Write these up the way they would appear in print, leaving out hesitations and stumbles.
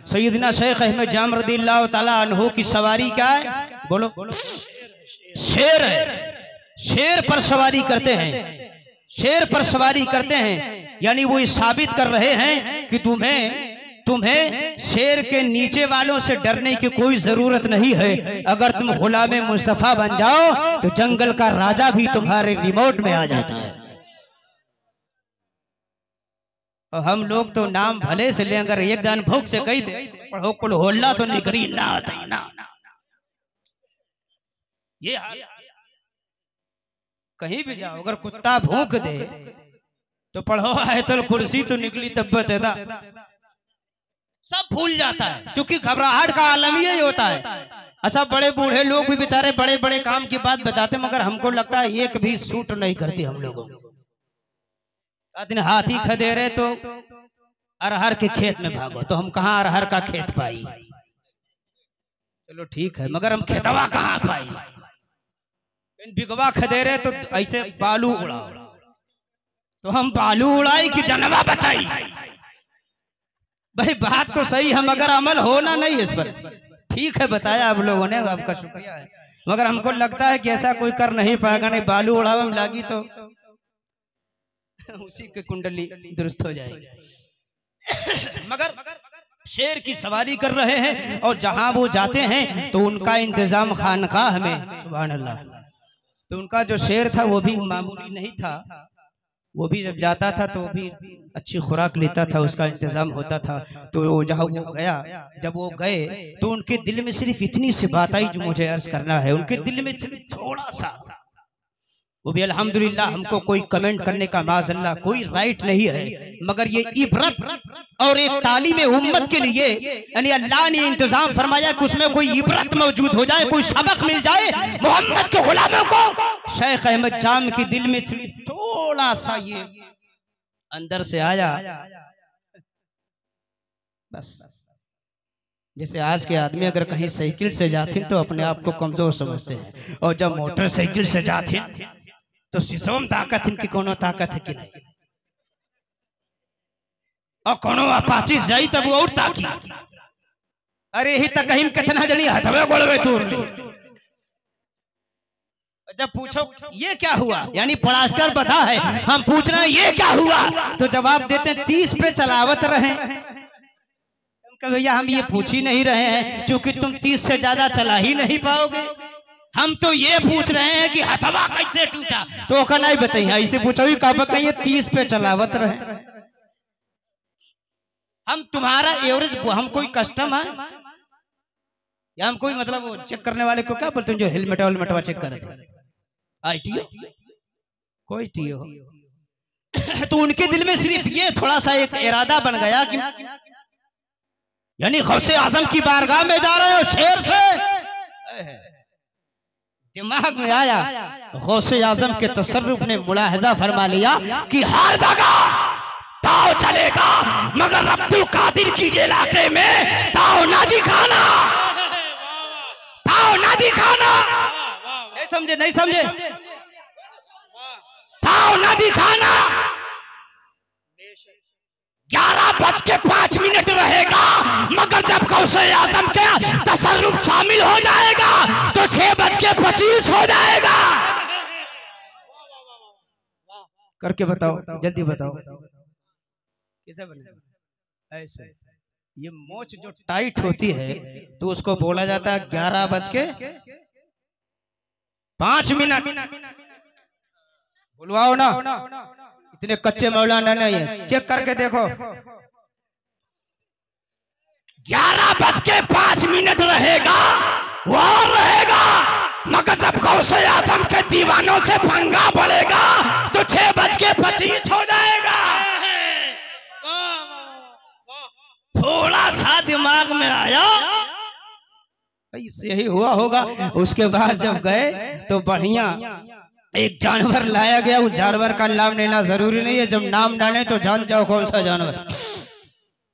सैयदना शेख अहमद जाम रदियल्लाहु ताला अन्हु की सवारी क्या है? बोलो। शेर है। शेर पर सवारी करते हैं, शेर पर सवारी करते हैं, यानी वो ये साबित कर रहे हैं कि तुम्हें शेर के नीचे वालों से डरने की कोई जरूरत नहीं है। अगर तुम गुलाम मुस्तफा बन जाओ तो जंगल का राजा भी तुम्हारे रिमोट में आ जाता है। और हम लोग तो नाम भले से ले, अगर एक दान भूख से कही दे पढ़ो कुल होल्ला तो निकरी ना आता ही ना। ये कहीं भी जाओ अगर कुत्ता भूख दे तो पढ़ो आयतुल कुर्सी तो निकली तब्बत है, सब भूल जाता है क्योंकि घबराहट का आलम ही होता है। अच्छा बड़े बूढ़े लोग भी बेचारे बड़े बड़े काम की बात बताते, मगर हमको लगता है एक भी सूट नहीं करती हम लोगों को। दिन हाथी खदेरे तो अरहर के खेत में भागो, तो हम कहाँ अरहर का खेत पाई? चलो ठीक है, मगर हम खेतवा कहाँ पाई? बिगवा खदेरे तो ऐसे बालू उड़ा, तो हम बालू उड़ाई कि जनवा बचाई? भाई बात तो सही है मगर अमल होना नहीं इस पर। ठीक है बताया आप लोगों ने, आपका शुक्रिया है, मगर हमको लगता है कि ऐसा कोई कर नहीं पाएगा। नहीं बालू उड़ावे में लागी तो उसी की कुंडली दुरुस्त हो जाएगी। मगर शेर की सवारी कर रहे हैं और जहां वो जाते हैं तो उनका इंतजाम खानकाह में, सुभान अल्लाह, तो उनका जो शेर था वो भी मामूली नहीं था। वो भी जब जाता था तो भी अच्छी खुराक लेता था, उसका इंतजाम होता था। तो जहाँ वो गया, जब वो गए तो उनके दिल में सिर्फ इतनी सी बात आई जो मुझे अर्ज करना है। उनके दिल में थोड़ा सा, वो भी अल्हम्दुलिल्लाह, हमको कोई कमेंट करने का माज़अल्लाह कोई राइट नहीं है, मगर ये इबरत और एक तालीम उम्मत के लिए यानी अल्लाह ने इंतजाम फरमाया कि उसमें कोई इबरत मौजूद हो जाए, कोई सबक मिल जाए मोहम्मद के गुलामों को। शेख अहमद जाम के दिल में थोड़ा सा ये अंदर से आया, बस। जैसे आज के आदमी अगर कहीं साइकिल से जाते तो अपने आप को कमजोर समझते हैं, और जब मोटरसाइकिल से जाते तो सिसोम ताकत इनकी कोनो ताकत है कि नहीं, और कोनो अपाची जाई तब वो और ताकी। अरे ही तक कहीं कितना जड़ी हथवे गोड़वे तोड़ ली। जब पूछो ये क्या हुआ, यानी प्लास्टर बता है, हम पूछ रहे हैं ये क्या हुआ, तो जवाब देते हैं 30 पे चलावत रहे। भैया हम ये पूछ ही नहीं रहे हैं क्योंकि तुम 30 से ज्यादा चला ही नहीं पाओगे, हम तो ये पूछ रहे हैं कि हथवा कैसे टूटा। तो का नहीं बताइए, ऐसे पूछो ही कब कहिए 30 पे चलावत रहे। हम तुम्हारा एवरेज, हम कोई कस्टम है या हम कोई मतलब वो चेक करने वाले को क्या बोलते हैं जो हेलमेट वेलमेटवा चेक करे थे, ITO कोई TO। तो उनके दिल में सिर्फ ये थोड़ा सा एक इरादा बन गया कि यानी गौसे आजम की बारगाह में जा रहे हो शेर से। दिमाग में आया, गौसे आजम के तसर्रुफ ने मुलाहजा फरमा लिया कि हर जगह ताव चलेगा मगर अब्दुल कादिर की इलाके में ताव ना दिखाना, ताव ना दिखाना। नहीं समझे, नहीं समझे, ताव ना दिखाना। 11:05 रहेगा मगर जब गौसे आजम के तसर्रुफ शामिल हो जाएगा तो 6:25 हो जाएगा। करके बताओ, जल्दी बताओ कैसे बनेगा? ऐसे ये मोच जो टाइट होती है तो उसको बोला जाता है 11:05। बुलवाओ ना, इतने कच्चे मौलाना नहीं है, चेक करके देखो। 11:05 रहेगा वो रहेगा मगर जब गौसे आजम के दीवानों से पंगा पड़ेगा तो 6:25 हो जाएगा। थोड़ा सा दिमाग में आया, ऐसे ही हुआ होगा। उसके बाद जब गए तो बढ़िया एक जानवर लाया गया। उस जानवर का नाम लेना जरूरी नहीं है, जब नाम डालें तो जान जाओ कौन सा जानवर।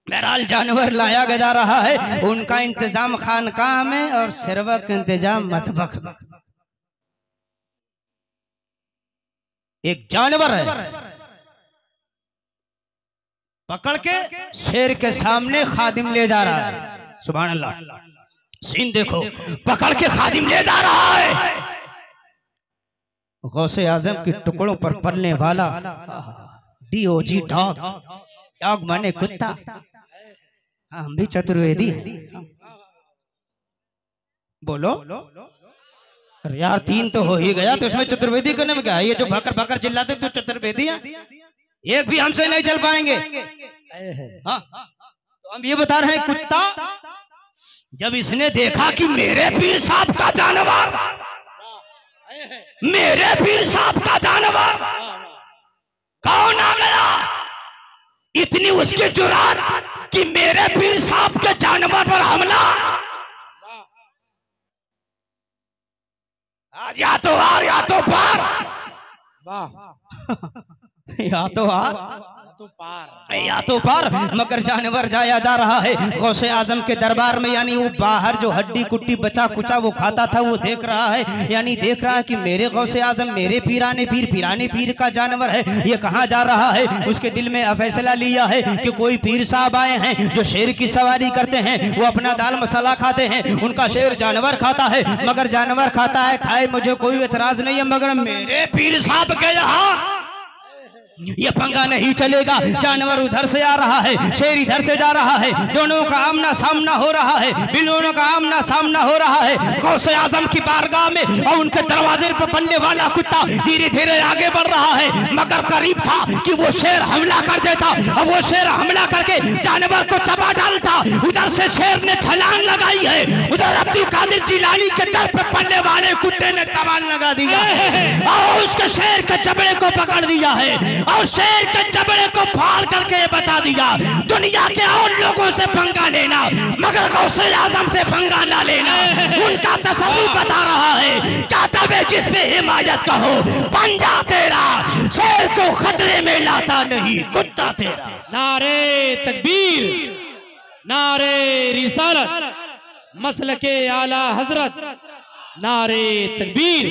बहरहाल जानवर लाया जा रहा है, उनका इंतजाम खानकाह में और शेरवा का इंतजाम मतबख में। एक जानवर है, पकड़ के शेर के सामने खादिम ले जा रहा है। सुभान अल्लाह, सीन देखो, पकड़ के खादिम ले जा रहा है। गौसे आजम के टुकड़ों पर पलने वाला डीओजी डॉग, डॉग माने कुत्ता, हम भी चतुर्वेदी हैं। बोलो अरे यार, 3 तो हो ही गया, तो इसमें चतुर्वेदी करने में क्या है? ये जो भकर भकर चिल्लाते तो चतुर्वेदी है, एक भी हमसे नहीं चल पाएंगे। हाँ, तो हम ये बता रहे हैं, कुत्ता जब इसने देखा कि मेरे पीर साहब का जानवर, मेरे पीर साहब का जानवर कौन आ गया, इतनी उसकी जुरात कि मेरे पीर साहब के जानवर पर हमला, या तो हार या तो पार, वाह या तो हार या तो पार। मगर जानवर जाया जा रहा है गौसे आजम के दरबार में, यानी वो बाहर जो हड्डी कुट्टी बचा कुचा वो खाता था, वो देख रहा है, यानी देख रहा है कि मेरे गौसे आजम, मेरे पीराने पीर का जानवर है, ये कहाँ जा रहा है। उसके दिल में फैसला लिया है कि कोई पीर साहब आए हैं जो शेर की सवारी करते हैं, वो अपना दाल मसाला खाते हैं, उनका शेर जानवर खाता है। मगर जानवर खाता है, खाए, मुझे कोई एतराज नहीं है, मगर मेरे पीर साहब के यहाँ ये पंगा नहीं चलेगा। जानवर उधर से आ रहा है, शेर इधर से जा रहा है, दोनों का आमना सामना हो रहा है, दोनों का आमना सामना हो रहा है गौसे आजम की बारगाह में। और उनके दरवाजे पर बनने वाला कुत्ता धीरे धीरे आगे बढ़ रहा है, मगर करीब था कि वो शेर हमला कर देता, और वो शेर हमला करके जानवर को चबा डालता। उधर से शेर ने छलांग लगाई है, उधर अब्दुल कादिर जिलानी के दर पे पलने वाले कुत्ते ने तमाल लगा दिया और उसके शेर के जबड़े को पकड़ दिया है और शेर के जबड़े को फाड़ करके बता दिया, दुनिया के और लोगों से पंगा लेना मगर गौसे आजम से पंगा ना लेना। उनका तसव्वुर बता रहा है, कहता है जिस पे हिमायत का हो पंजा तेरा, शेर को खतरे में लाता नहीं कुत्ता तेरा। नारे तकबीर, नारे रिसालत, मसलके आला हजरत, नारे तकबीर,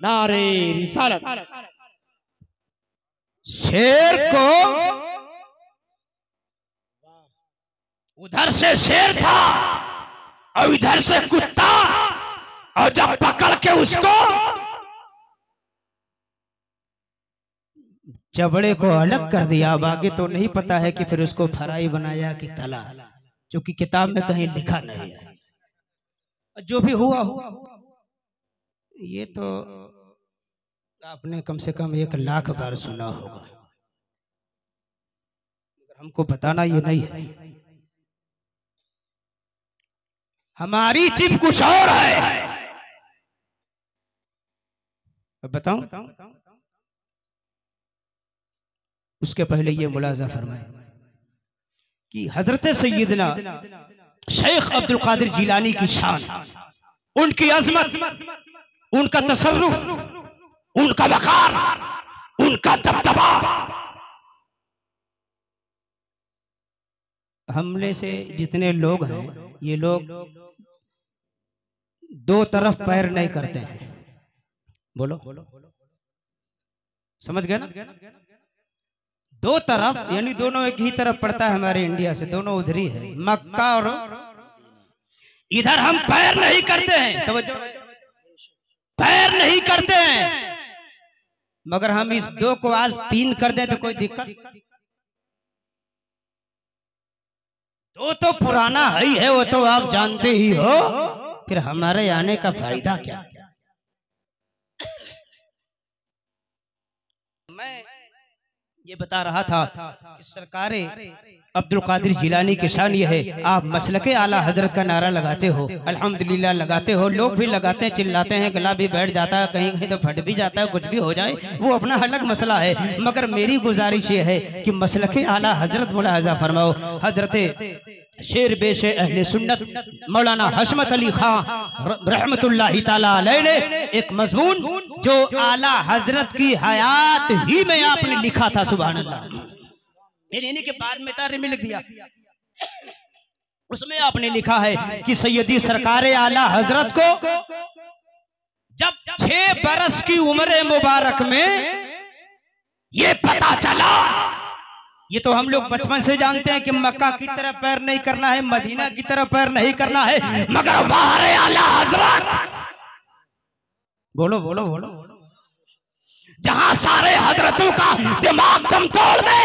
नारे रिसालत। शेर को उधर से शेर था और इधर से कुत्ता, और जब पकड़ के उसको जबड़े को अलग कर दिया, अब आगे तो नहीं पता है कि फिर उसको फ्राई बनाया कि तला, क्योंकि किताब में कहीं लिखा नहीं है। जो भी हुआ ये तो आपने कम से कम 1 लाख बार सुना होगा, हमको बताना ये नहीं है। हमारी चिप कुछ और है, बताऊं? उसके पहले ये मुलाजा फरमाए कि हजरत सैयदना शेख अब्दुल कादिर जिलानी की शान, उनकी अजमत, उनका तसर्रुफ, उनका वकार, उनका दबदबा हमले से जितने लोग हैं, ये लोग 2 तरफ पैर नहीं करते हैं। बोलो समझ गए ना? 2 तरफ यानी दोनों एक ही तरफ पड़ता है हमारे इंडिया से, दोनों उधर ही है, मक्का और इधर हम पैर नहीं करते हैं, तवज्जो, पैर नहीं करते हैं। मगर हम इस 2 को आज 3 कर दें तो कोई दिक्कत? 2 तो पुराना है वो तो आप जानते ही हो, फिर हमारे आने का फायदा क्या? मैं ये बता रहा था कि सरकारे अब्दुल कादिर जिलानी की शान ये है, आप मसलके आला हजरत का नारा लगाते हो, अल्हम्दुलिल्लाह लगाते हो, लोग भी लगाते हैं, चिल्लाते हैं, गला भी बैठ जाता है, कहीं कहीं तो फट भी जाता है, कुछ भी हो जाए वो अपना अलग मसला है। मगर मेरी गुजारिश ये है कि मसलके आला हजरत मुलाहजा फरमाओ, हजरत शेर बेशे अहले सुन्नत मौलाना हशमत अली खां रहमतुल्लाहि ताला अलैह ने एक मजमून जो आला हजरत की हयात ही में आपने लिखा था, सुभान अल्लाह, इन्हीं के बाद में तारे में लिख दिया, उसमें आपने लिखा है कि सैयदी सरकारे आला हजरत को जब 6 बरस की उम्र मुबारक में ये पता चला ये तो हम लोग बचपन से जानते हैं कि मक्का की तरफ पैर नहीं करना है, मदीना की तरफ पैर नहीं करना है, मगर वारे आला हजरत, बोलो बोलो बोलो, जहां सारे हजरतों का दिमाग दम तोड़ दे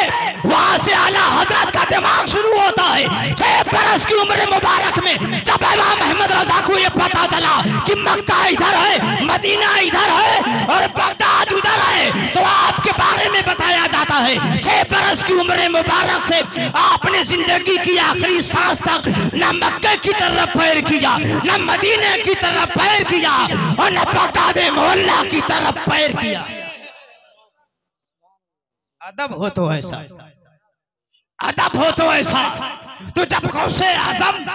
वहां से आला हजरत का दिमाग शुरू होता है। 6 बरस की उम्र मुबारक में जब इमाम अहमद रजा को ये पता चला कि मक्का इधर है, मदीना इधर है और बगदाद उधर है, तो आपके बारे में बताया जाता है 6 बरस की उम्र मुबारक से आपने जिंदगी की आखिरी सांस तक न मक्के की तरफ पैर किया, न मदीने की तरफ पैर किया और न बगदाद मोहल्ला की तरफ पैर किया। अदब हो तो ऐसा, अदब हो तो ऐसा। तो जब गौसे आजम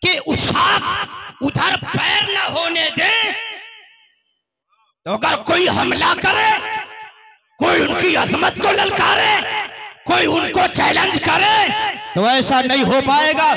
के उसाक उधर पैर न होने दे, तो अगर कोई हमला करे, कोई उनकी अजमत को ललकारे, कोई उनको चैलेंज करे, तो ऐसा नहीं हो पाएगा।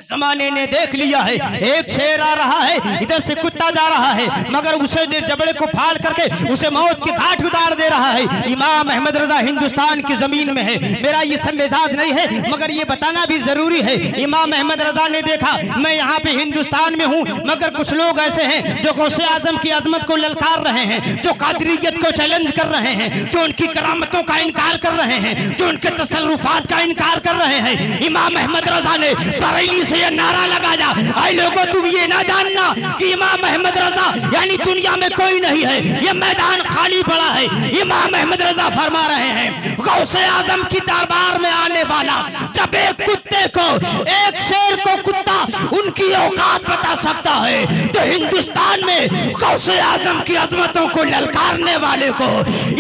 जमाने ने देख लिया है, एक शेर आ रहा है, इधर से कुत्ता जा रहा है, मगर उसे जबड़े को फाड़ करके उसे मौत की घाट उतार दे रहा है। इमाम अहमद रजा हिंदुस्तान की जमीन में है। मेरा ये सब मिजाज नहीं है, मगर ये बताना भी जरूरी है। इमाम अहमद रजा ने देखा मैं यहाँ पे हिंदुस्तान में हूँ, मगर कुछ लोग ऐसे हैं जो गौसे आजम की अजमत को ललकार रहे हैं, जो कादरियत को चैलेंज कर रहे हैं, जो उनकी करामतों का इनकार कर रहे हैं, जो उनके तसल्लुफात का इनकार कर रहे हैं। इमाम अहमद रजा ने बरेली से ये नारा लगाया, आई लोगों तुम ये ना जानना कि इमाम अहमद रजा यानी दुनिया में कोई नहीं है, ये मैदान खाली पड़ा है। इमाम अहमद रजा फरमा रहे हैं गौसे आजम की दरबार में आने वाला जब एक कुत्ते को, एक शेर को कुत्ता उनकी औकात बता सकता है, तो हिंदुस्तान में गौसे आजम की अजमतों को ललकारने वाले को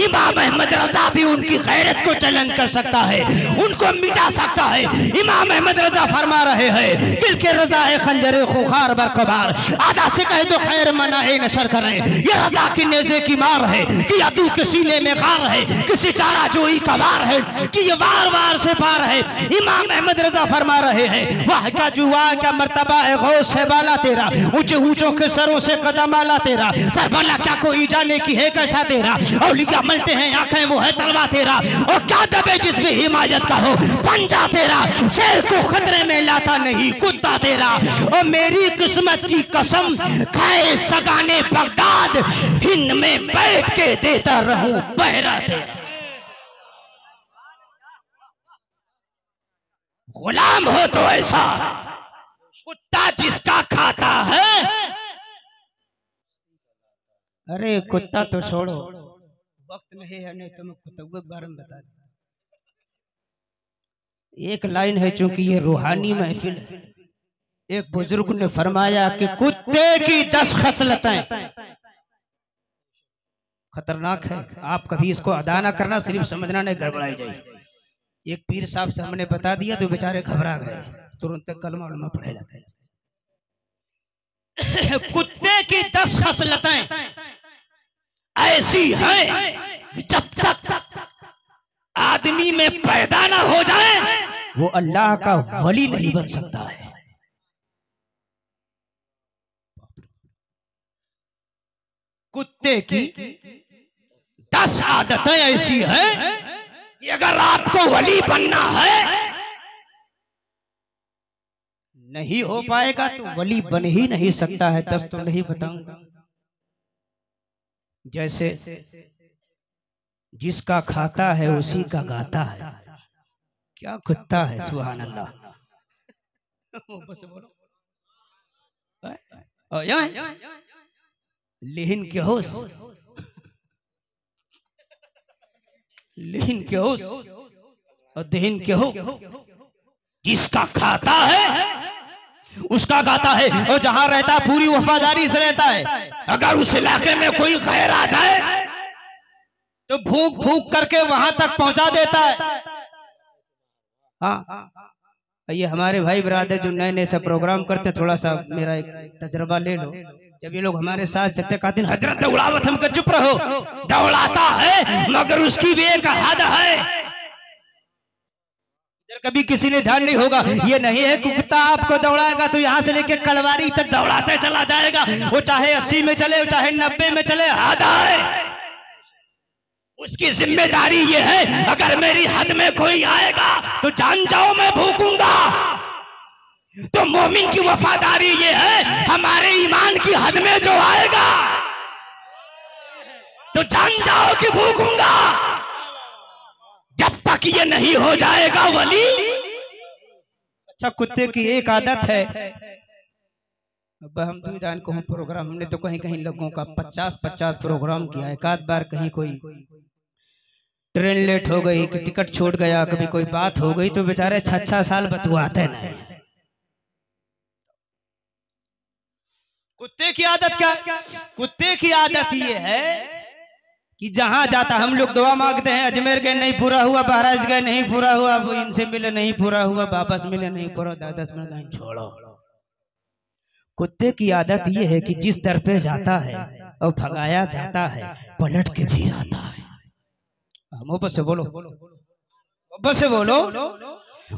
इमाम अहमद रजा भी उनकी गैरत को चैलेंज कर सकता है, उनको मिटा सकता है। इमाम अहमद रजा फरमा रहे हैं किल के रजा है खंजरे खुखार बरकबार, आधा से कहे तो खैर मनाए नशर करें, ये रजा की नेज़े की मार है कि अदू के सीने में गार है, किसी चारा जोई का वार है कि ये वार वार से पार है। इमाम अहमद रजा फरमा रहे हैं वाह क्या जुआ क्या मर्तबा है गौस है बाला तेरा, ऊंचे ऊंचों के सरों से कदम आला तेरा, सरबला क्या कोई जाने की है कैसा तेरा, औलिया मलते हैं आंखें वो है तलवा तेरा, और क्या दबे जिसमें हिमायत का हो पंजा तेरा, शेर को खतरे में लाता नहीं कुत्ता तेरा, और मेरी किस्मत की कसम खाए सगाने बगदाद हिंद में बैठ के देता रहूं पहरा तेरा। गुलाम हो तो ऐसा, कुत्ता जिसका खाता है। अरे कुत्ता तो छोड़ो, वक्त नहीं है, नहीं तो मैं कुत्ते के बारे में बता दूं। एक लाइन है, चूंकि ये रूहानी महफिल है, एक बुजुर्ग ने फरमाया कि कुत्ते की 10 खसलतें खतरनाक है, आप कभी इसको अदा ना करना, सिर्फ समझना नहीं गड़बड़ाई जाए। एक पीर साहब से हमने बता दिया तो बेचारे घबरा गए, तुरंत कलमा उलमा पढ़े लगे। कुत्ते की 10 खसलतें ऐसी हैं कि जब तक आदमी में पैदा ना हो जाए वो अल्लाह का वली नहीं बन सकता है। कुत्ते की 10 आदतें ऐसी हैं कि अगर आपको वली बनना है, नहीं हो पाएगा तो वली बन ही नहीं सकता है। 10 तो नहीं बताऊंगा। जैसे जिसका खाता है उसी का गाता है। क्या कुत्ता है, सुभान अल्लाह। लेकिन के होश, लेकिन के होश और देहिन के हो, जिसका खाता है उसका गाता है, और जहां रहता है पूरी वफादारी से रहता है। अगर उस इलाके में कोई खैर आ जाए तो भूख भूख करके वहां तक पहुंचा देता है। हाँ, ये हमारे भाई ब्रादर जो नए नए से प्रोग्राम करते, थोड़ा सा मेरा एक तजर्बा ले लो। जब ये लोग हमारे साथ चलते कहते हैं हजरत दौड़ावत, हमको चुप रहो, दौड़ाता है मगर उसकी भी एक हद है। कभी किसी ने ध्यान नहीं होगा, ये नहीं है कुत्ता आपको दौड़ाएगा तो यहाँ से लेके कलवारी तक दौड़ाते चला जाएगा, वो चाहे 80 में चले चाहे 90 में चले, हद है। उसकी जिम्मेदारी ये है अगर मेरी हद में कोई आएगा तो जान जाओ मैं भूखूंगा। तो मोमिन की वफादारी ये है हमारे ईमान की हद में जो आएगा तो जान जाओ कि भूखूंगा। जब तक ये नहीं हो जाएगा वली। अच्छा, कुत्ते की एक आदत है, अब हम दुईदान को प्रोग्राम, हमने तो कहीं कहीं लोगों का 50-50 प्रोग्राम किया। एक आध बार कहीं कोई ट्रेन लेट हो गई, कि टिकट छूट गया, कभी कोई बात हो गई तो बेचारे 6-6 साल बतुआते नहीं। कुत्ते की आदत क्या? कुत्ते की आदत ये है कि जहां जाता, हम लोग दुआ मांगते हैं, अजमेर गए नहीं पूरा हुआ, बहराइच गए नहीं पूरा हुआ, वो इनसे मिले नहीं पूरा हुआ, वापस मिले नहीं पूरा, 10 मिनट कहीं छोड़ो। कुत्ते की आदत ये है कि जिस दर पे जाता है और भगाया जाता है पलट के फिर आता है। मोहब्बत से बोलो, मोहब्बत से बोलो।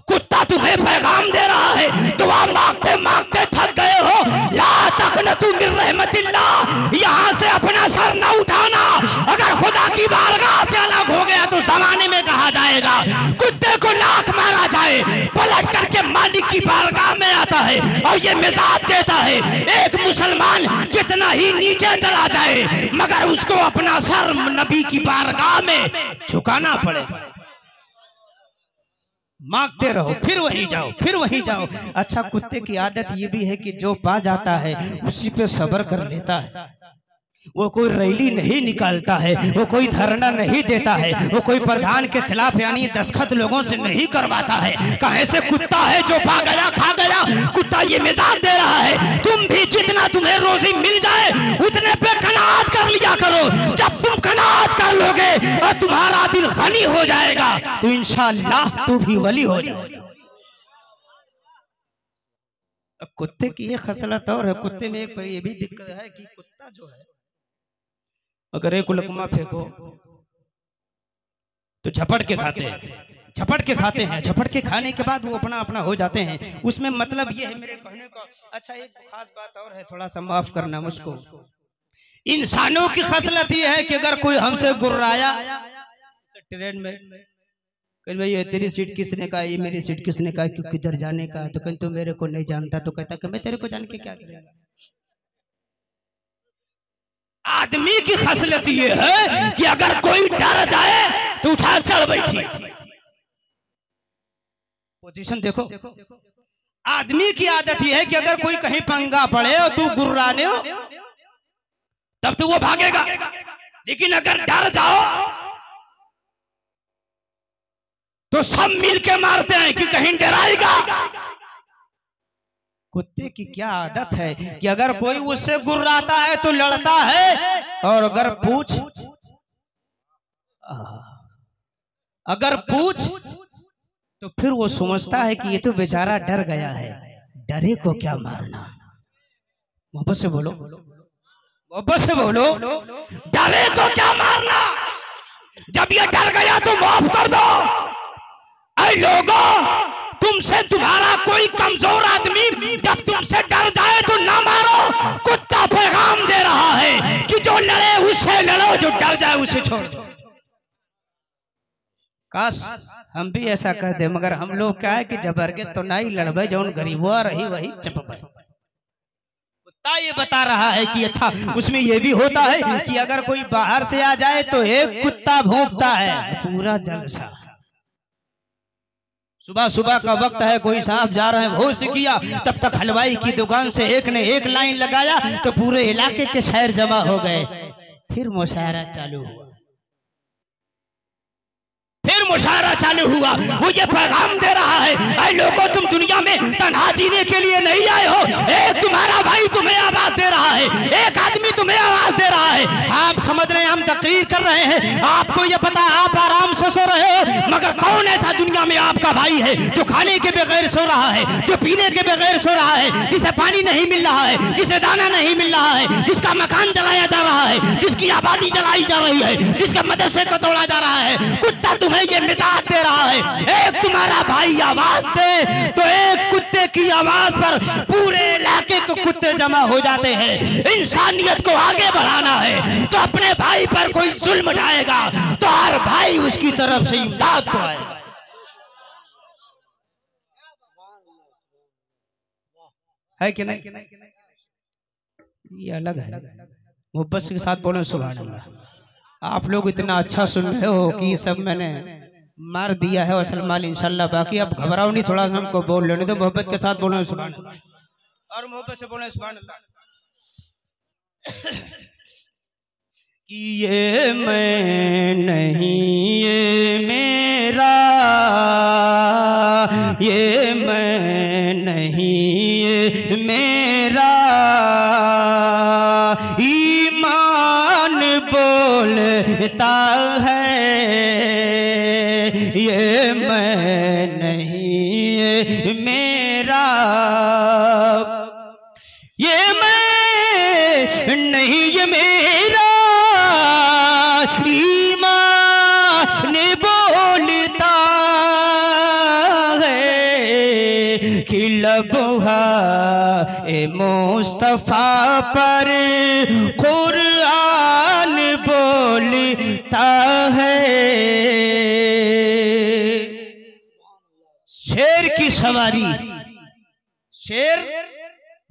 कुत्ता तुम्हें पैगाम दे रहा है, दुआ मांगते मांगते थक गए हो, ला तकनतु मिन रहमतिल्लाह, यहाँ से अपना सर न उठाना। अगर खुदा की बारगाह से अलग हो गया तो जमाने में कहा जाएगा कुत्ते को लाख मारा जाए, पलट करके मालिक की बारगाह में आता है और ये मिजाज देता है एक मुसलमान कितना ही नीचे चला जाए मगर उसको अपना सर नबी की बारगाह में झुकाना पड़ेगा। मांगते रहो, फिर वहीं जाओ, फिर वहीं जाओ। अच्छा, कुत्ते की आदत ये भी है कि जो पा जाता है उसी पे सब्र कर लेता है। वो कोई रैली नहीं निकालता है, वो कोई धरना नहीं देता है, वो कोई प्रधान के खिलाफ यानी दस्तखत लोगों से नहीं करवाता है। कहाँ से कुत्ता है जो पा गया खा गया। कुत्ता ये मिजाज दे रहा है तुम भी जितना तुम्हें रोजी मिल जाए उतने पे कनात कर लिया करो। जब तुम कनात कर लोगे और तुम्हारा दिल गनी हो जाएगा तो इंशाअल्लाह तू भी वली हो जाएगा। कुत्ते की एक खसलत और है, कुत्ते में एक ये भी दिक्कत है कि कुत्ता जो है अगर एक लकमा फेंको तो झपट के खाते हैं, झपट के खाते हैं, झपट के खाने के बाद वो अपना अपना हो जाते हैं। उसमें मतलब ये है मेरे कहने का। अच्छा, एक खास बात और है, थोड़ा सा माफ करना मुझको। इंसानों की खसलत ये है कि अगर कोई हमसे गुर्राया ट्रेन में, कहीं भाई ये तेरी सीट किसने कहा, ये मेरी सीट किसने कहा, क्यों किधर जाने का, तो कहीं तो मेरे को नहीं जानता, तो कहता कि मैं तेरे को जान के क्या करेगा। आदमी की खसलत ये है कि अगर कोई डर जाए तो उठा चढ़ बैठी। पोजीशन देखो। आदमी की आदत ये है कि अगर कोई कहीं पंगा पड़े और तू गुर्राने हो तब तो वो भागेगा, लेकिन अगर डर जाओ तो सब मिलके मारते हैं कि कहीं डराएगा। कुत्ते की क्या आदत है कि अगर कोई उससे गुर्राता है तो लड़ता है, और अगर पूछ तो फिर वो समझता है कि ये तो बेचारा डर गया है, डरे को क्या मारना। मोहब्बत से बोलो, मोहब्बत से बोलो, डरे को क्या मारना। जब ये डर गया तो माफ कर दो। ऐ लोगों, तुमसे तुम्हारा कोई कमजोर आदमी जब तुमसे डर जाए तो ना मारो। कुत्ता पैगाम दे रहा है कि जो लड़े उससे लड़ो, जो डर जाए उसे छोड़ दो। काश हम भी ऐसा कह दे, मगर हम लोग क्या है कि जबरदस्त तो नहीं लड़बे, जो गरीबा रही वही चपबे। कुत्ता ये बता रहा है कि अच्छा, उसमें ये भी होता है कि अगर कोई बाहर से आ जाए तो एक कुत्ता भौंकता है, पूरा जलसा। सुबह सुबह का वक्त है, कोई साहब जा रहे हैं, होश किया, तब तक हलवाई की दुकान से एक ने एक लाइन लगाया तो पूरे इलाके के शहर जमा हो गए। फिर मुशायरा चालू हुआ, फिर मुशायरा चालू हुआ। वो ये पैगाम दे रहा है, ऐ लोगों, तुम दुनिया में तन्हा जीने के लिए नहीं आए हो। एक तुम्हारा भाई तुम्हें आवाज दे रहा है, एक आदमी तुम्हें आवाज दे रहा है। आप समझ रहे हैं हम तकरीर कर रहे हैं, आपको ये पता, आप आराम से सो रहे हो, मगर कौन ऐसा दुनिया में आपका आपका भाई है जो खाने के बगैर सो रहा है, जो पीने के बगैर सो रहा है, जिसे पानी नहीं मिल रहा है, जिसे दाना नहीं मिल रहा है, जिसका मकान जलाया जा रहा है, जिसकी आबादी जलाई जा रही है, जिसके मदरसे को तोड़ा जा रहा है, कुत्ता तुम्हें ये मिजाज दे रहा है। एक तुम्हारा भाई आवाज दे तो एक कुत्ते की आवाज पर पूरे इलाके के कुत्ते जमा हो जाते हैं। इंसानियत को आगे बढ़ाना है तो अपने भाई पर कोई जुल्म ढाएगा तो हर भाई उसकी तरफ से इमदाद को आएगा। है कि नहीं? ये अलग है। मोहब्बत के साथ बोलो सुभान अल्लाह। आप लोग इतना अच्छा सुन रहे हो कि सब मैंने मार दिया है और सलमान इंशाल्लाह। बाकी अब घबराओ नहीं, थोड़ा सा हमको बोल लेने दो। मोहब्बत के साथ बोलो सुभान अल्लाह और मोहब्बत से बोलो सुभान अल्लाह। कि ये मैं नहीं ये मेरा, ये मैं नहीं ये मेरा, ईमान बोलता है, ये मैं नहीं ये मेरा, ये मैं नहीं ये मेरा, ईमान बोलता है कि लबहा ए मुस्तफा पर कुरान बोलता है। शेर की सवारी, शेर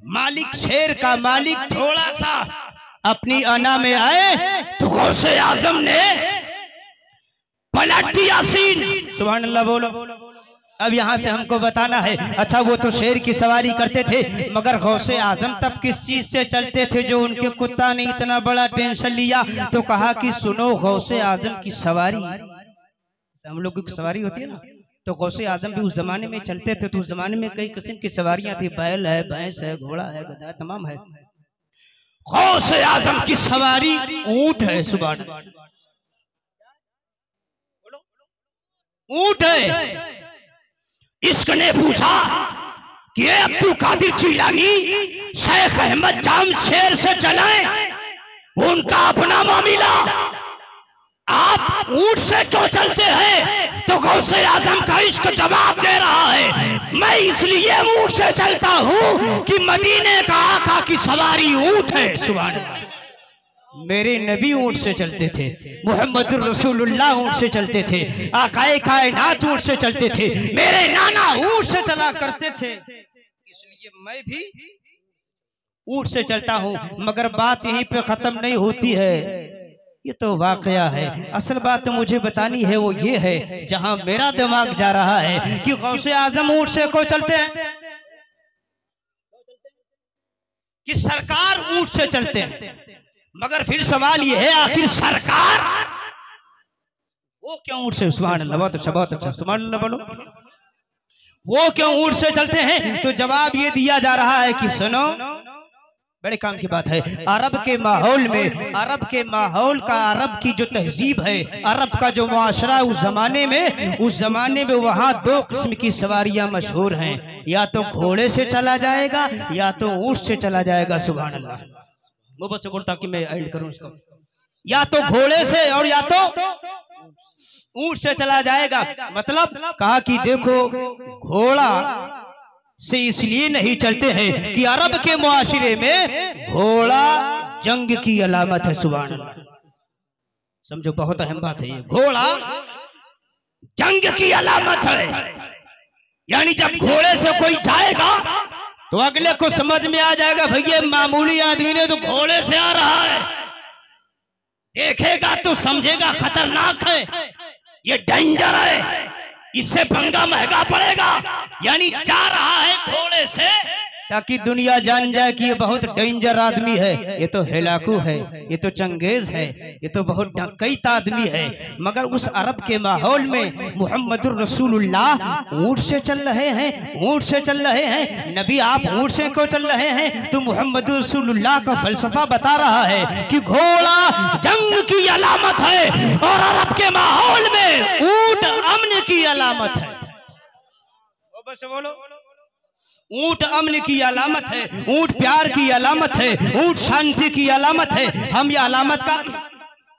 मालिक, शेर का मालिक थोड़ा सा अपनी अना में आए तो गौसे आजम ने पलट दिया सीन। सुभान अल्लाह बोलो। अब यहाँ से हमको बताना है, अच्छा वो तो शेर की सवारी करते थे मगर गौसे आजम तब किस चीज से चलते थे जो उनके कुत्ता ने इतना बड़ा टेंशन लिया? तो कहा कि सुनो गौसे आजम की सवारी, हम लोग की सवारी होती है ना, तो गौसे आजम भी उस जमाने में चलते थे। तो उस जमाने में कई किस्म की सवारियां थी, बैल है, भैंस है, घोड़ा है, गधा तमाम है। गौसे आजम की सवारी ऊंट है। सुभान अल्लाह, ऊंट है। इश्क ने पूछा कि अब्दुल कादिर जिलानी शेख अहमद जाम शेर से चलाएं, उनका अपना मामला, आप ऊंट से क्यों चलते हैं? तो गौसे आजम का इश्क जवाब दे रहा है, मैं इसलिए ऊंट से चलता हूं कि मदीने का आका की सवारी ऊंट है। सुभान अल्लाह, मेरे नबी ऊंट से चलते थे, मोहम्मद रसूलुल्लाह ऊंट से चलते थे, आकाए कायनात ऊंट से चलते थे, मेरे नाना ऊंट से चला करते थे, इसलिए मैं भी ऊंट से चलता हूं। मगर बात यहीं पे खत्म नहीं होती है, ये तो वाकया है। असल बात तो मुझे बतानी है वो ये है जहां मेरा दिमाग जा रहा है कि गौसे आजम ऊंट से क्यों चलते हैं, कि सरकार ऊंट से चलते हैं। मगर फिर सवाल ये है आखिर सरकार वो क्यों ऊंट से? सुभान अल्लाह, बहुत अच्छा, बहुत अच्छा, सुभान अल्लाह बोलो। वो क्यों ऊंट से चलते हैं? तो जवाब ये दिया जा रहा है कि सुनो, बड़े काम की बात है। अरब के माहौल में, अरब के माहौल का, अरब की जो तहजीब है, अरब का जो मुआशरा उस जमाने में वहाँ दो किस्म की सवारियां मशहूर हैं, या तो घोड़े से चला जाएगा या तो ऊंट से चला जाएगा। सुभान अल्लाह, मोहब्बत से बोलता कि मैं एंड करूं इसको, या तो घोड़े से और या तो ऊंट से चला जाएगा। मतलब कहा कि देखो घोड़ा से इसलिए नहीं चलते हैं कि अरब के मुआशरे में घोड़ा जंग की अलामत है। सुभान अल्लाह, समझो बहुत अहम बात है ये, घोड़ा जंग की अलामत है। यानी जब घोड़े से कोई जाएगा तो अगले को समझ में आ जाएगा भैया मामूली आदमी ने तो घोड़े से आ रहा है, देखेगा तो समझेगा खतरनाक है, ये डेंजर है, इससे पंगा महंगा पड़ेगा। यानी जा रहा है घोड़े से ताकि दुनिया जान जाए कि ये बहुत डेंजर आदमी है, ये तो हिलाकू है, ये तो चंगेज है, ये तो बहुत डकैत आदमी है। मगर उस अरब के माहौल में मुहम्मदुर रसूलुल्लाह ऊंट से चल रहे हैं, ऊंट से चल रहे हैं। नबी आप ऊंट से क्यों चल रहे हैं? तो मुहम्मदुर रसूलुल्लाह का फलसफा बता रहा है कि घोड़ा जंग की अलामत है और अरब के माहौल में ऊंट अमन की अलामत है। मोहब्बत से बोलो। ऊंट अमन की अलामत है, ऊंट प्यार की अलामत है, ऊंट शांति की अलामत है। हम ये अलामत का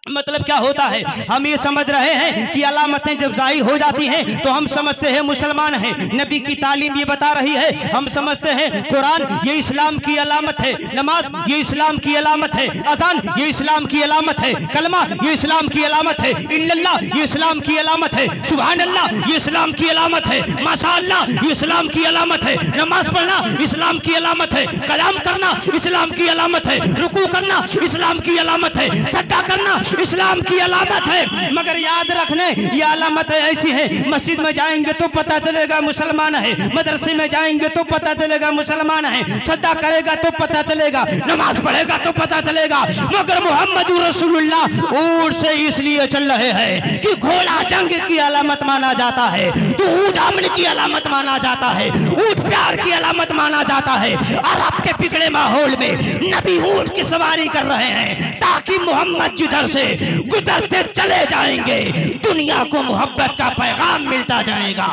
मतलब क्या होता है, हम ये समझ रहे हैं कि अलामतें जब जाहिर हो जाती हैं तो हम समझते हैं मुसलमान हैं। नबी की तालीम ये बता रही है, हम समझते हैं कुरान ये इस्लाम की अलामत है, नमाज ये इस्लाम की अलामत है, अजान ये इस्लाम की अलामत है, कलमा ये इस्लाम की अलामत है, इल्लल्लाह ये इस्लाम की अलामत है, सुभान अल्लाह ये इस्लाम की अलामत है, माशाअल्लाह ये इस्लाम की अलामत है, नमाज पढ़ना इस्लाम की अलामत है, कलाम करना इस्लाम की अलामत है, रुकू करना इस्लाम की अलामत है, सजदा करना इस्लाम की अलामत है। मगर याद रखने ये अलामत ऐसी है, मस्जिद में जाएंगे तो पता चलेगा मुसलमान है, मदरसे में जाएंगे तो पता चलेगा मुसलमान है, सजदा करेगा तो पता चलेगा, नमाज पढ़ेगा तो पता चलेगा। मगर मोहम्मद रसूलुल्लाह ऊंट से इसलिए चल रहे हैं कि घोड़ा जंग की अलामत माना जाता है, तो ऊंट अमन की अलामत माना जाता है, ऊंट प्यार की अलामत माना जाता है। अरब के बिगड़े माहौल में नबी ऊंट की सवारी कर रहे हैं ताकि मोहम्मद जिधर से गुजरते चले जाएंगे दुनिया को मोहब्बत का पैगाम मिलता जाएगा।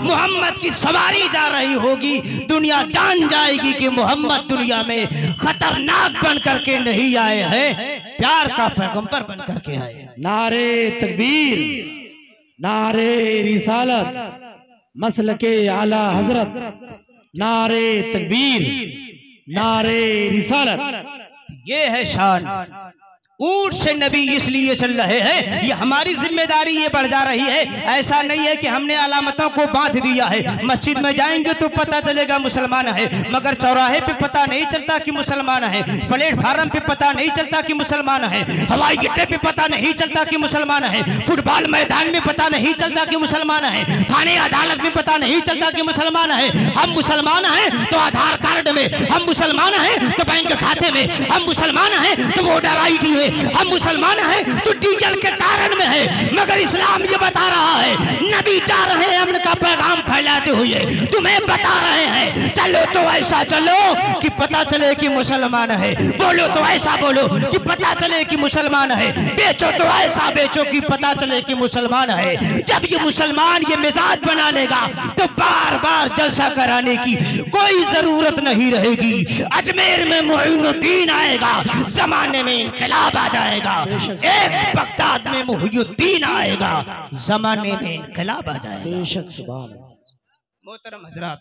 मोहम्मद की सवारी जा रही होगी, दुनिया जान जाएगी कि मोहम्मद दुनिया में खतरनाक बन करके नहीं आए हैं, प्यार का पैगंबर बन करके आए। नारे तकबीर, नारे रिसालत, मसलके आला हजरत, नारे तकबीर, नारे रिसालत। ये है शान। ऊंट से नबी इसलिए चल रहे हैं, ये हमारी जिम्मेदारी ये बढ़ जा रही है। ऐसा नहीं है कि हमने अलामतों को बांध दिया है, मस्जिद में जाएंगे तो पता चलेगा मुसलमान है, मगर चौराहे पे पता नहीं चलता कि मुसलमान है, प्लेटफार्म पे पता नहीं चलता कि मुसलमान है, हवाई अड्डे पे पता नहीं चलता कि मुसलमान है, फुटबॉल मैदान में पता नहीं चलता कि मुसलमान है, थाने अदालत में पता नहीं चलता कि मुसलमान है। हम मुसलमान हैं तो आधार कार्ड में, हम मुसलमान हैं तो बैंक खाते में, हम मुसलमान हैं तो वोटर आईडी में, हम मुसलमान हैं तो डीजल के कारण में है। मगर इस्लाम ये बता रहा है, नबी जा रहे हैं अमन का पैगाम फैलाते हुए, तुम्हें बता रहे हैं चलो तो ऐसा चलो कि पता चले कि मुसलमान है, बोलो तो ऐसा बोलो कि पता चले कि मुसलमान है, बेचो तो ऐसा बेचो कि पता चले कि मुसलमान है। जब ये मुसलमान ये मिजाज बना लेगा तो बार बार जलसा कराने की कोई जरूरत नहीं रहेगी। अजमेर में मुइनुद्दीन आएगा, जमाने में इनकलाब आ जाएगा, एक बगदाद में मुहियुद्दीन आएगा, जमाने में इनकलाब आ जाएगा। बेशक सुभान अल्लाह। मोहतरम हजरात,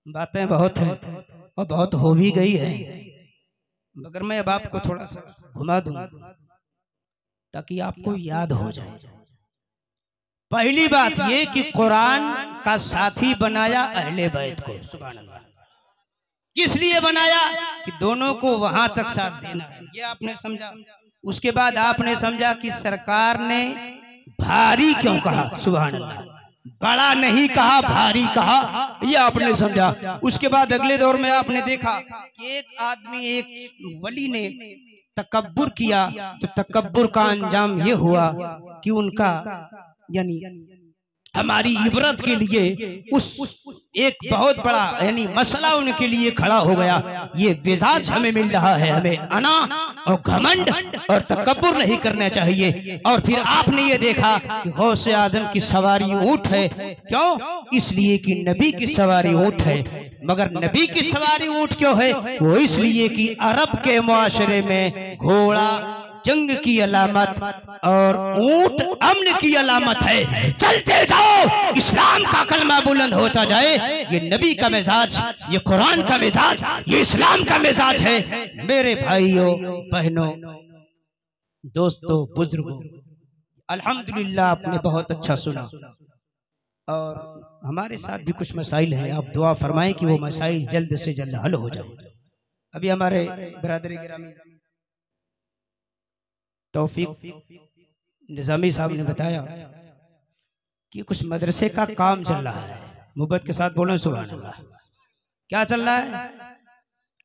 बातें बहुत हैं और बहुत हो भी गई है, मगर मैं अब आपको थोड़ा सा घुमा दूं ताकि आपको याद हो जाए। पहली बात ये कि कुरान का साथी बनाया अहले बैत को, सुभान अल्लाह। किस लिए बनाया? कि दोनों को वहां तक साथ देना है, ये आपने समझा। उसके बाद आपने समझा कि सरकार ने भारी क्यों कहा, सुभान अल्लाह, बड़ा नहीं कहा भारी कहा, ये आपने समझा। उसके बाद अगले दौर में आपने देखा कि एक आदमी, एक वली ने तकब्बुर किया, तो तकब्बुर का अंजाम ये हुआ कि उनका यानी हमारी इबरत के लिए उस एक बहुत बड़ा यानी मसला उनके लिए खड़ा हो गया। ये मिजाज हमें मिल रहा है, हमें अना और घमंड और तकब्बुर नहीं करना चाहिए। और फिर आपने ये देखा कि गौसे आजम की सवारी ऊंट है, क्यों? इसलिए कि नबी की सवारी ऊंट है। मगर नबी की सवारी ऊंट क्यों है? वो इसलिए कि अरब के मुआशरे में घोड़ा जंग की अलामत और ऊंट अमन की अलामत है। चलते जाओ, इस्लाम का कलमा बुलंद होता जाए। ये नबी का मिजाज, ये कुरान का मिजाज, ये इस्लाम का मिजाज है। मेरे भाइयों बहनों दोस्तों बुजुर्गों, अल्हम्दुलिल्लाह आपने बहुत अच्छा सुना और हमारे साथ भी कुछ मसाइल हैं। आप दुआ फरमाएं कि वो मसाइल जल्द से जल्द हल हो जाए। अभी हमारे बिरादरी गिरामी तौफीक निजामी साहब ने बताया कि कुछ मदरसे का काम चल रहा है। मुहब्बत के साथ बोलो सुभान अल्लाह। क्या चल रहा है?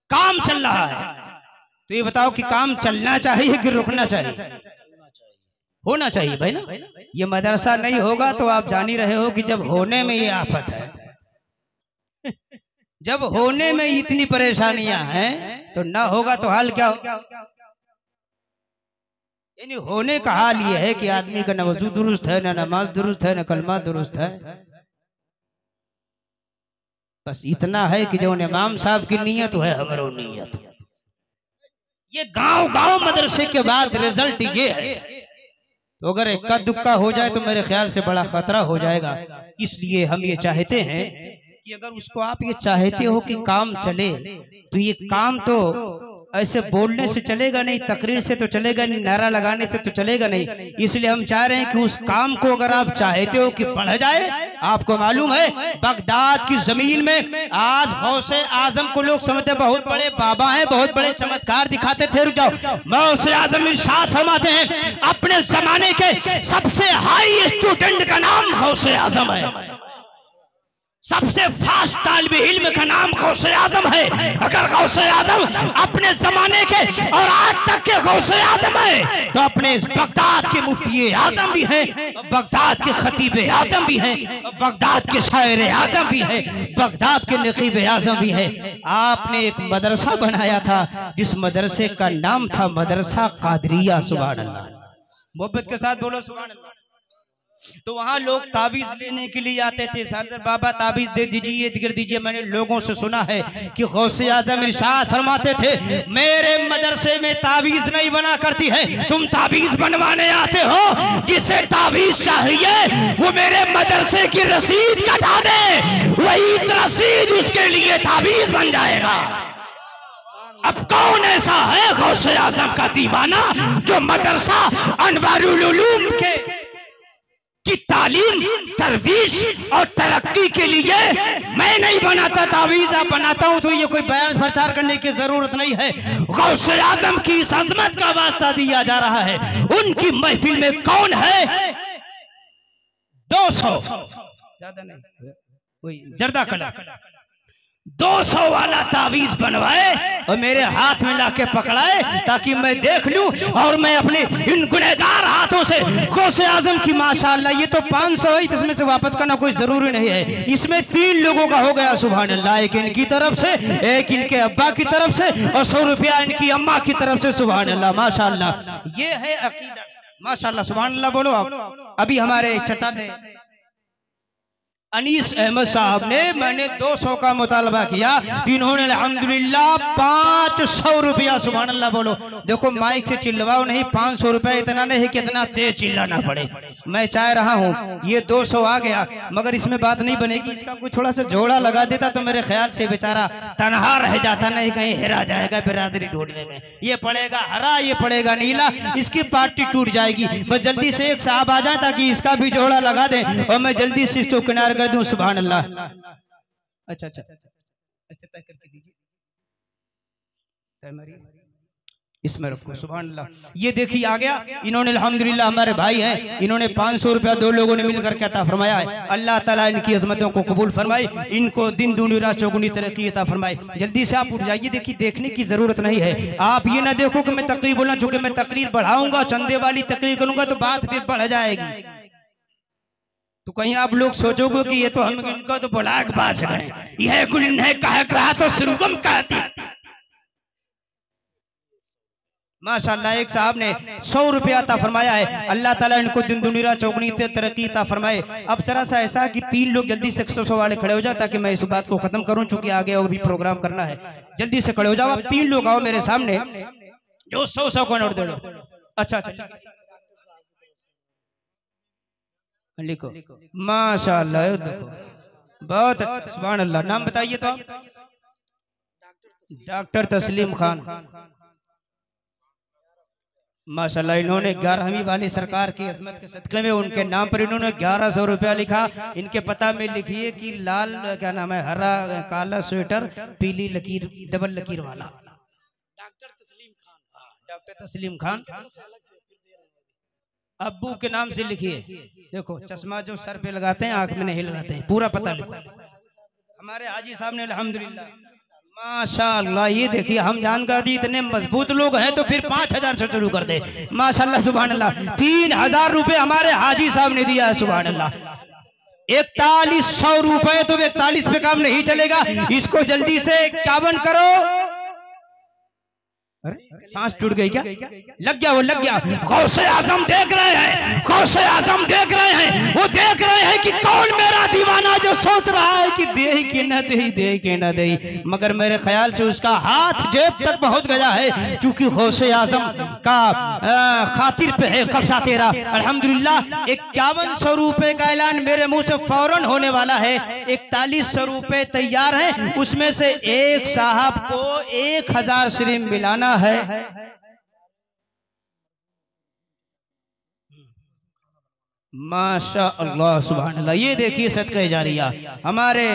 काम चल रहा है। तो ये बताओ कि काम चलना चाहिए कि रुकना चाहिए? होना चाहिए भाई ना। ये मदरसा नहीं होगा तो आप जान ही रहे हो कि जब होने में ये आफत है, जब होने में इतनी परेशानियां हैं तो ना होगा तो हाल क्या हो? यानी होने का हाल ये है कि आदमी का न वजू दुरुस्त है, न नमाज दुरुस्त है, न कलमा दुरुस्त है, बस इतना है कि जो इमाम साहब की नीयत है हमारो नीयत। ये गांव गांव मदरसे के बाद रिजल्ट ये है। तो अगर इक्का दुक्का हो जाए तो मेरे ख्याल से बड़ा खतरा हो जाएगा। इसलिए हम ये चाहते हैं कि अगर उसको आप ये चाहते हो कि काम चले तो ये काम तो ऐसे बोलने से चलेगा नहीं, तकरीर से तो चलेगा नहीं, नारा लगाने से तो चलेगा नहीं। इसलिए हम चाह रहे हैं कि उस काम को अगर आप चाहते हो कि बढ़ जाए, आपको मालूम है बगदाद की जमीन में आज गौसे आजम को लोग समझते बहुत बड़े बाबा हैं, बहुत बड़े चमत्कार दिखाते थे। रुक जाओ, गौसे आजम इरशाद फरमाते हैं अपने जमाने के सबसे हाई स्टूडेंट का नाम गौसे आजम है, सबसे फास्ट तालिबे इल्म का नाम गौसे आजम है। अगर गौसे आजम अपने जमाने के और आज तक के गौसे आजम है तो अपने बगदाद के मुफ्ती आजम भी हैं, बगदाद के खतीब आजम भी हैं, बगदाद के शायर आजम भी हैं, बगदाद के नकीब आजम भी हैं। आपने एक मदरसा बनाया था जिस मदरसे का नाम था मदरसा कादरिया। सुभान अल्लाह, मोहब्बत के साथ बोलो सुभान अल्लाह। तो वहां लोग ताबीज लेने के लिए आते थे, सरदार बाबा ताबीज दे दीजिए, दिगर दीजिए। मैंने लोगों से सुना है कि गौसे आजम इरशाद फरमाते थे मेरे मदरसे में ताबीज नहीं बना करती है, तुम ताबीज बनवाने आते हो, जिसे ताबीज चाहिए वो मेरे मदरसे की रसीद कटा दे, वही रसीद उसके लिए ताबीज बन जाएगा। अब कौन ऐसा है गौसे आजम का दीवाना जो मदरसा अनवारुल उलूम की तालीम, तरवीश और तरक्की के लिए मैं नहीं बनाता तावीज, आप बनाता हूं तो ये कोई बयान प्रचार करने की जरूरत नहीं है। गौसे आजम की इस अजमत का वास्ता दिया जा रहा है। उनकी महफिल में कौन है 200 ज्यादा नहीं, वही जर्दा कला 200 वाला तावीज बनवाए और मेरे हाथ में लाके पकड़ाए ताकि मैं देख लूं और मैं अपने इन गुनहगार हाथों से गौसे आजम की माशाअल्लाह ये तो 500 है, इसमें से वापस करना कोई जरूरी नहीं है। इसमें 3 लोगों का हो गया सुभान अल्लाह, एक इनकी तरफ से, एक इनके अब्बा की तरफ से और 100 रुपया इनकी अम्मा की तरफ से। सुभान अल्लाह माशाअल्लाह, ये है अकीदा माशाअल्लाह। सुभान अल्लाह बोलो आप। अभी हमारे चचा ने अनीस अहमद साहब ने मैंने 200 का मुतालबा किया, इन्होंने अल्हम्दुलिल्लाह 500 रुपया। सुभान अल्लाह बोलो। देखो माइक से चिल्लवाओ नहीं, 500 रुपया इतना नहीं कि इतना तेज चिल्लाना पड़े। मैं चाह रहा हूँ ये 200 आ गया, मगर इसमें बात नहीं बनेगी, इसका कोई थोड़ा सा जोड़ा लगा देता तो मेरे ख्याल से बेचारा तनहा रह जाता, नहीं कहीं हेरा जाएगा बिरादरी ढूंढने में। ये पड़ेगा हरा, ये पड़ेगा नीला, इसकी पार्टी टूट जाएगी। बस जल्दी से एक साहब आ जाए ताकि इसका भी जोड़ा लगा दे और मैं जल्दी से इसको किनारे कर दूं। सुभान अल्लाह। अच्छा अच्छा अच्छा तय करके दीजिए, इसमें रखो। सुभान अल्लाह। ये देखिए आ गया, इन्होंने अल्हम्दुलिल्लाह हमारे भाई हैं, इन्होंने 500 रुपया 2 लोगों ने मिलकर के अता फरमाया है। अल्लाह ताला इनकी अजमतों को कबूल फरमाए, इनको दिन दूनी रात चौगुनी तरक्की अता फरमाए। जल्दी से आप उठ जाइए। देखिए देखने की जरूरत नहीं है, आप ये ना देखो कि मैं तकरीर बोलना, चूंकि मैं तकरीर बढ़ाऊंगा, चंदे वाली तकरीर करूंगा तो बात फिर बढ़ जाएगी, तो कहीं आप लोग सोचोगे कि ये तो हम इनको तो बुलाक बाज गए, यह कुल इन्हें कह रहा तो सुरगम कहती। माशाअल्लाह एक साहब ने 100 रुपया अता फरमाया है। अल्लाह ताला इनको दिन दुनिया चौगनी तरक्की अता फरमाए। अब जरा सा ऐसा कि 3 लोग जल्दी से 100 वाले खड़े हो जाए ताकि मैं इस बात को खत्म करूं, चूंकि आगे और भी प्रोग्राम करना है। जल्दी से खड़े हो जाओ आप, 3 लोग आओ मेरे सामने जो 100 को नोट दे दो। अच्छा अच्छा लिखो माशाअल्लाह, देखो बहुत अच्छा सुभान अल्लाह। नाम बताइए तो आप। डॉक्टर तस्लीम खान माशाअल्लाह। इन्होंने 11वीं वाली सरकार की अजमत के सदक़े में उनके नाम पर इन्होंने 1100 रुपया लिखा। इनके पता में लिखिए कि लाल क्या नाम है, हरा काला स्वेटर पीली लकीर डबल लकीर वाला डॉक्टर तस्लीम खान। डॉक्टर तस्लीम खान अब्बू के नाम से लिखिए। देखो चश्मा जो सर पे लगाते हैं, आंख में नहीं लगाते हैं, पूरा पता लिखो। हमारे हाजी साहब ने अल्हम्दुलिल्लाह माशाअल्लाह, ये देखिए हम जानकारी इतने मजबूत लोग हैं तो फिर 5000 से शुरू कर दे। माशाअल्लाह सुभान अल्लाह। 3000 रुपए हमारे हाजी साहब ने दिया है। सुभान अल्लाह। 4100 रुपए तो 41 पे काम नहीं चलेगा, इसको जल्दी से 51 करो। सांस टूट गई क्या? लग गया, वो लग गया। गौसे आजम देख रहे हैं, गौसे आजम देख रहे हैं, वो देख रहे हैं कि कौन मेरा दीवाना जो सोच रहा है कि दे कि न दे, दे कि न दे। मगर मेरे ख्याल से उसका हाथ जेब तक पहुंच गया है, क्योंकि गौसे आजम का खातिर पे है कब्जा तेरा। अल्हम्दुलिल्लाह 5100 रुपए का ऐलान मेरे मुंह से फौरन होने वाला है। 4100 रुपए तैयार है, उसमें से एक साहब को 1000 सिर्फ मिलाना है। माशा अल्लाह सुभान अल्लाह। ये देखिए सदका जारिया हमारे,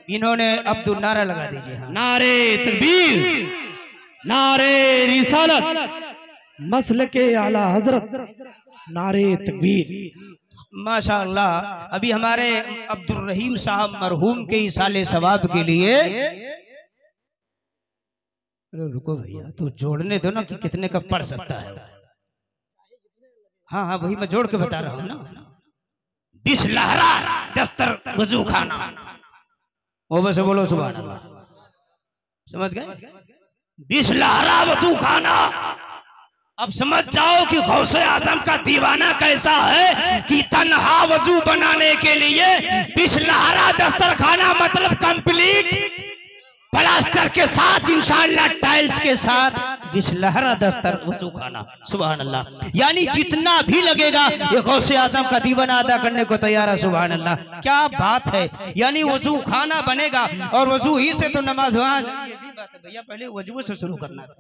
इन्होंने अब्दुल नारा लगा दीजिए। हाँ। नारे तकबीर, नारे रिसालत, मसलके आला हजरत, नारे तकबीर। माशा अल्लाह। अभी हमारे अब्दुल रहीम साहब मरहूम के इसाले सवाब के लिए, रुको भैया तो जोड़ने दो ना कि कितने का पड़ सकता है। हाँ हाँ वही मैं जोड़ के बता रहा हूँ ना। बिस्लहरा दस्तर वजू खाना, वो वैसे बोलो सुभान अल्लाह, समझ गए? बिस्लहरा वजू खाना। अब समझ जाओ कि गौसे आजम का दीवाना कैसा है कि तन्हा वजू बनाने के लिए बिस्लहरा दस्तर खाना, मतलब कंप्लीट प्लास्टर के साथ, इंशाअल्लाह टाइल्स के साथ बिस्लहरा दस्तर वजू खाना। सुभान अल्लाह। यानी जितना भी लगेगा ये गौसे आजम का दीवाना अदा करने को तैयार है। सुभान अल्लाह, क्या बात है। यानी वजू खाना बनेगा और वजू ही से तो नमाज। ये भी बात है भैया, पहले वजू से शुरू करना था।